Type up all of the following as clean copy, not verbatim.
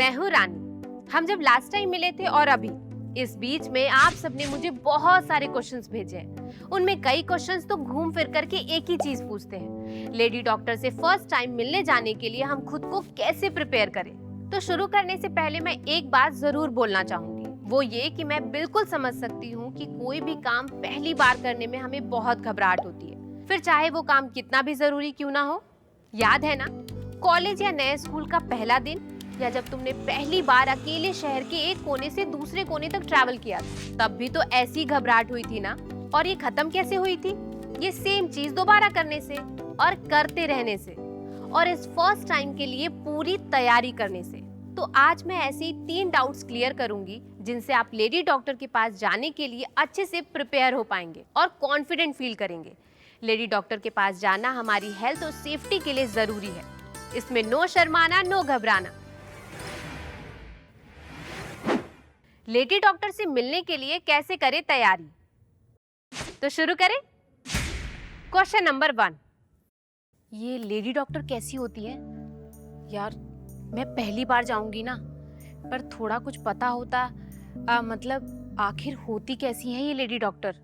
मैं हूँ रानी। हम जब लास्ट टाइम मिले थे और अभी इस बीच में आप सबने मुझे बहुत सारे क्वेश्चंस भेजे हैं। उनमें कई क्वेश्चंस तो घूम फिर करके एक ही चीज पूछते हैं, लेडी डॉक्टर से फर्स्ट टाइम मिलने जाने के लिए हम खुद को कैसे प्रिपेयर करें। तो शुरू करने से पहले मैं एक बात जरूर बोलना चाहूंगी, वो ये कि मैं बिल्कुल समझ सकती हूँ कि कोई भी काम पहली बार करने में हमें बहुत घबराहट होती है, फिर चाहे वो काम कितना भी जरूरी क्यों ना हो। याद है ना, कॉलेज या नए स्कूल का पहला दिन, या जब तुमने पहली बार अकेले शहर के एक कोने से दूसरे कोने तक ट्रैवल किया था, तब भी तो ऐसी घबराहट हुई थी ना। और ये खत्म कैसे हुई थी? ये सेम चीज दोबारा करने से और करते रहने से, और इस फर्स्ट टाइम के लिए पूरी तैयारी करने से। तो आज मैं ऐसे ही 3 डाउट्स क्लियर करूंगी जिनसे आप लेडी डॉक्टर के पास जाने के लिए अच्छे से प्रिपेयर हो पाएंगे और कॉन्फिडेंट फील करेंगे। लेडी डॉक्टर के पास जाना हमारी हेल्थ और सेफ्टी के लिए जरूरी है, इसमें नो शर्माना, नो घबराना। लेडी डॉक्टर से मिलने के लिए कैसे करें तैयारी, तो शुरू करें। क्वेश्चन नंबर 1, ये लेडी डॉक्टर कैसी होती है? यार मैं पहली बार जाऊंगी ना, पर थोड़ा कुछ पता होता, मतलब आखिर होती कैसी है ये लेडी डॉक्टर।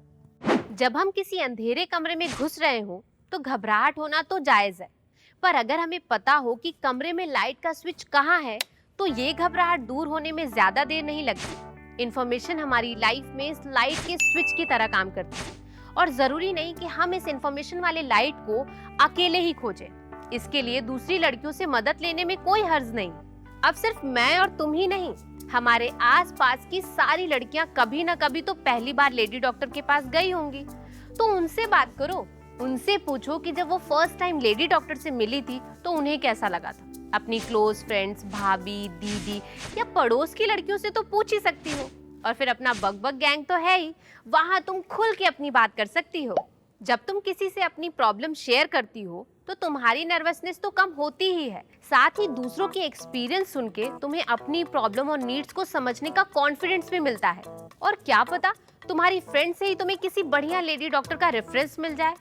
जब हम किसी अंधेरे कमरे में घुस रहे हो तो घबराहट होना तो जायज है, पर अगर हमें पता हो कि कमरे में लाइट का स्विच कहाँ है तो ये घबराहट दूर होने में ज्यादा देर नहीं लगती। इंफॉर्मेशन हमारी लाइफ में इस लाइट के स्विच की तरह काम करती है, और जरूरी नहीं कि हम इस इंफॉर्मेशन वाले लाइट को अकेले ही खोजें। इसके लिए दूसरी लड़कियों से मदद लेने में कोई हर्ज नहीं। अब सिर्फ मैं और तुम ही नहीं, हमारे आसपास की सारी लड़कियां कभी ना कभी तो पहली बार लेडी डॉक्टर के पास गई होंगी। तो उनसे बात करो, उनसे पूछो कि जब वो फर्स्ट टाइम लेडी डॉक्टर से मिली थी तो उन्हें कैसा लगा था। अपनी क्लोज फ्रेंड्स, भाभी, दीदी या पड़ोस की लड़कियों से तो पूछ ही सकती हो। और फिर अपना बकबक गैंग तो है ही, वहां तुम खुल के अपनी बात कर सकती हो। जब तुम किसी से अपनी प्रॉब्लम शेयर करती हो तो तुम्हारी नर्वसनेस तो कम होती ही है, साथ ही दूसरों के एक्सपीरियंस सुन के तुम्हें अपनी प्रॉब्लम और नीड्स को समझने का कॉन्फिडेंस भी मिलता है। और क्या पता तुम्हारी फ्रेंड से ही तुम्हें किसी बढ़िया लेडी डॉक्टर का रेफरेंस मिल जाए,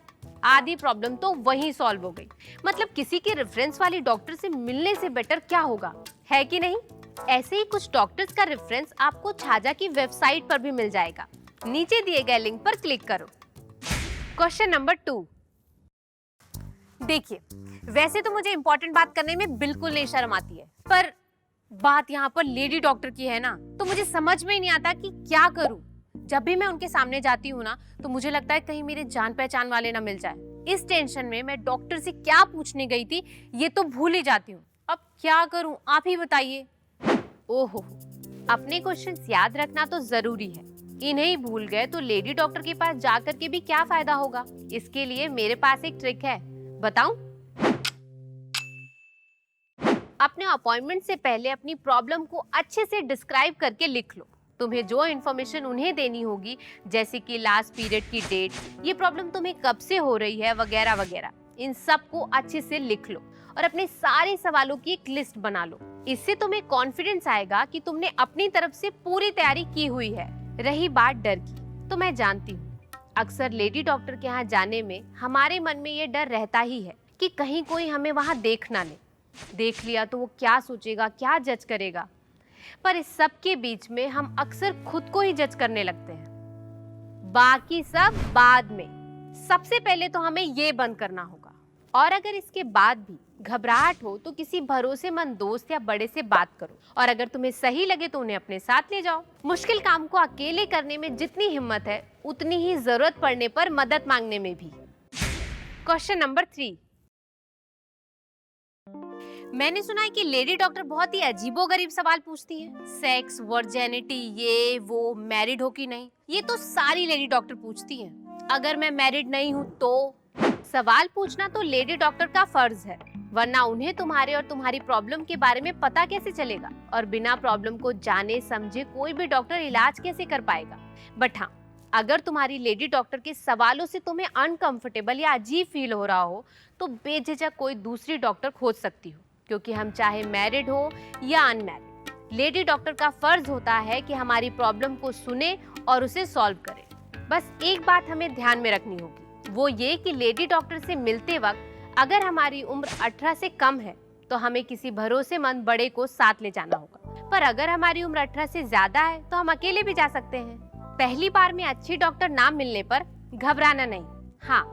आधी प्रॉब्लम तो वहीं सॉल्व हो गई। मतलब किसी के रेफरेंस वाली डॉक्टर से मिलने से बेटर क्या होगा, है कि नहीं? ऐसे ही कुछ डॉक्टर्स का रेफरेंस आपको छाजा की वेबसाइट पर भी मिल जाएगा, नीचे दिए गए लिंक पर क्लिक करो। क्वेश्चन नंबर 2, देखिए वैसे तो मुझे इंपॉर्टेंट बात करने में बिल्कुल नहीं शर्म आती है, पर बात यहाँ पर लेडी डॉक्टर की है ना, तो मुझे समझ में ही नहीं आता कि क्या करूं। जब भी मैं उनके सामने जाती हूँ ना, तो मुझे लगता है कहीं मेरे जान पहचान वाले ना मिल जाए। इस टेंशन में मैं डॉक्टर से क्या पूछने गई थी ये तो भूल ही जाती हूँ। अब क्या करूं, आप ही बताइए। ओहो, अपने क्वेश्चंस याद रखना तो जरूरी है, इन्हें ही भूल गए तो लेडी डॉक्टर के पास जाकर के भी क्या फायदा होगा। इसके लिए मेरे पास एक ट्रिक है, बताऊं? अपने अपॉइंटमेंट से पहले अपनी प्रॉब्लम को अच्छे से डिस्क्राइब करके लिख लो। तुम्हें जो इन्फॉर्मेशन उन्हें देनी होगी, जैसे कि लास्ट पीरियड की डेट, ये प्रॉब्लम तुम्हें कब से हो रही है, वगैरह वगैरह, इन सब को अच्छे से लिख लो और अपने सारे सवालों की एक लिस्ट बना लो। इससे तुम्हें कॉन्फिडेंस आएगा कि तुमने अपनी तरफ से पूरी तैयारी की हुई है। रही बात डर की, तो मैं जानती हूँ अक्सर लेडी डॉक्टर के यहाँ जाने में हमारे मन में ये डर रहता ही है कि कहीं कोई हमें वहाँ देख ना ले, देख लिया तो वो क्या सोचेगा, क्या जज करेगा। पर इस सब के बीच में हम अक्सर खुद को ही जज करने लगते हैं, बाकी सब बाद में। सबसे पहले तो हमें ये बंद करना होगा। और अगर इसके बाद भी घबराहट हो तो किसी भरोसेमंद दोस्त या बड़े से बात करो, और अगर तुम्हें सही लगे तो उन्हें अपने साथ ले जाओ। मुश्किल काम को अकेले करने में जितनी हिम्मत है उतनी ही जरूरत पड़ने पर मदद मांगने में भी। क्वेश्चन नंबर 3, मैंने सुना है कि लेडी डॉक्टर बहुत ही अजीबोगरीब सवाल पूछती है। सेक्स, वर्जिनिटी, ये वो, मैरिड हो कि नहीं, ये तो सारी लेडी डॉक्टर पूछती हैं। अगर मैं मैरिड नहीं हूँ तो? सवाल पूछना तो लेडी डॉक्टर का फर्ज है, वरना उन्हें तुम्हारे और तुम्हारी प्रॉब्लम के बारे में पता कैसे चलेगा, और बिना प्रॉब्लम को जाने समझे कोई भी डॉक्टर इलाज कैसे कर पाएगा। बट हाँ, अगर तुम्हारी लेडी डॉक्टर के सवालों से तुम्हें अनकंफर्टेबल या अजीब फील हो रहा हो तो बेझिझक कोई दूसरी डॉक्टर खोज सकती हो, क्योंकि हम चाहे मैरिड हो या अनमैरिड, लेडी डॉक्टर का फर्ज होता है कि हमारी प्रॉब्लम को सुने और उसे सॉल्व करे। बस एक बात हमें ध्यान में रखनी होगी, वो ये कि लेडी डॉक्टर से मिलते वक्त अगर हमारी उम्र 18 से कम है तो हमें किसी भरोसेमंद बड़े को साथ ले जाना होगा। पर अगर हमारी उम्र 18 से ज्यादा है तो हम अकेले भी जा सकते हैं। पहली बार में अच्छी डॉक्टर ना मिलने पर घबराना नहीं। हाँ,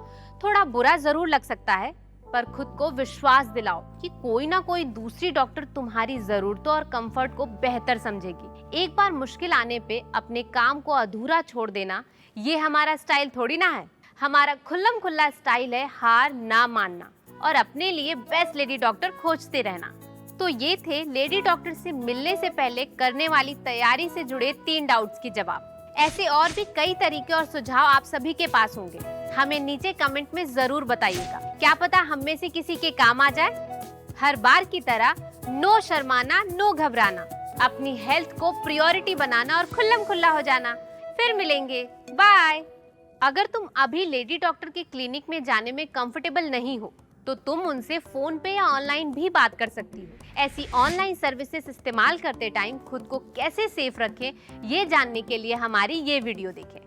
थोड़ा बुरा जरूर लग सकता है, पर खुद को विश्वास दिलाओ कि कोई ना कोई दूसरी डॉक्टर तुम्हारी जरूरतों और कंफर्ट को बेहतर समझेगी। एक बार मुश्किल आने पे अपने काम को अधूरा छोड़ देना, ये हमारा स्टाइल थोड़ी ना है। हमारा खुल्लम खुल्ला स्टाइल है हार ना मानना और अपने लिए बेस्ट लेडी डॉक्टर खोजते रहना। तो ये थे लेडी डॉक्टर से मिलने से पहले करने वाली तैयारी से जुड़े 3 डाउट्स के जवाब। ऐसे और भी कई तरीके और सुझाव आप सभी के पास होंगे, हमें नीचे कमेंट में जरूर बताइएगा। क्या पता हम में से किसी के काम आ जाए। हर बार की तरह नो शर्माना, नो घबराना, अपनी हेल्थ को प्रायोरिटी बनाना और खुल्लम खुल्ला हो जाना। फिर मिलेंगे, बाय। अगर तुम अभी लेडी डॉक्टर के क्लिनिक में जाने में कंफर्टेबल नहीं हो तो तुम उनसे फोन पे या ऑनलाइन भी बात कर सकती हो। ऐसी ऑनलाइन सर्विसेज इस्तेमाल करते टाइम खुद को कैसे सेफ रखें, ये जानने के लिए हमारी ये वीडियो देखें।